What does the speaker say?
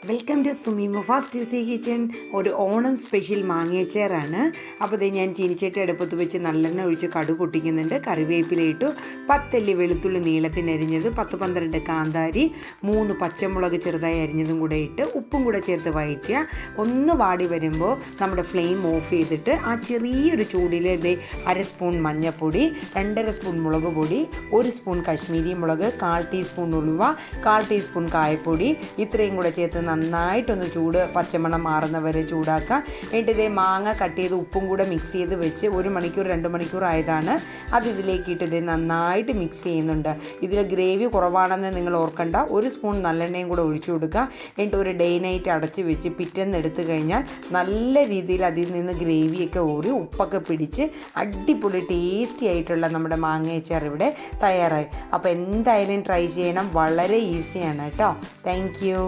Welcome to Sumi Mufas tasty kitchen. ഒരു Onam special മാങ്ങയച്ചാറാണ്. അപ്പോൾ ഇത് ഞാൻ ചീനിച്ചട്ടി അടുപ്പത്ത് വെച്ച് നല്ലെണ്ണ ഒഴിച്ച് കടുക് പൊട്ടിക്കുന്നുണ്ട്. കറിവേപ്പില ഇട്ടു, 10 അല്ലി വെളുത്തുള്ളി നീളത്തിനരിഞ്ഞത്, 10-12 കാന്താരി, 3 പച്ചമുളക് ചെറുതായി അരിഞ്ഞതും കൂടെ ഇട്ട് ഉപ്പും കൂടെ ചേർത്ത് വഴറ്റുക. ഒന്ന് വാടി വരുമ്പോൾ നമ്മുടെ ഫ്ലെയിം ഓഫ് ചെയ്തിട്ട് ആ ചെറിയൊരു ചൂടിൽ ഇത് 1/2 സ്പൂൺ മഞ്ഞൾപ്പൊടി, 2.5 സ്പൂൺ മുളക് പൊടി, 1 സ്പൂൺ കശ്മീരി മുളക്, 1/4 ടീസ്പൂൺ ഉലുവ, 1/4 ടീസ്പൂൺ കായപ്പൊടി ഇത്രയും കൂടെ ചേർത്ത് നന്നായിട്ടൊന്ന് പച്ചമണം മാറുന്ന വരെ ചൂടാക്കുക. എന്നിട്ട് ഇതേ മാങ്ങ കട്ട് ചെയ്ത് ഉപ്പും കൂടെ മിക്സ് ചെയ്ത് വെച്ച് 1 മണിക്കൂർ 2 മണിക്കൂർ ആയതാണ്. അത് ഇതിലേക്ക് ഇട്ട് നന്നായിട്ട് മിക്സ് ചെയ്യുന്നുണ്ട്. ഇതിൽ ഗ്രേവി കുറവാണെന്ന് നിങ്ങൾ ഓർക്കണ്ട. 1 സ്പൂൺ നല്ലെണ്ണയും കൂടെ ഒഴിച്ചു കൊടുക്കുക. എന്നിട്ട് ഒരു ഡേ നൈറ്റ് അടച്ച് വെച്ച് പിറ്റേന്ന് എടുത്തു കഴിഞ്ഞാൽ നല്ല രീതിയിൽ അതിൽ നിന്ന് ഗ്രേവിയൊക്കെ ഓടി ഉപ്പൊക്കെ പിടിച്ച് അടിപൊളി ടേസ്റ്റി ആയിട്ടുള്ള നമ്മുടെ മാങ്ങയച്ചാർ ഇവിടെ തയ്യാറായി. അപ്പോൾ എന്തായാലും ട്രൈ ചെയ്യണം. വളരെ ഈസിയാണ് കേട്ടോ. Thank you.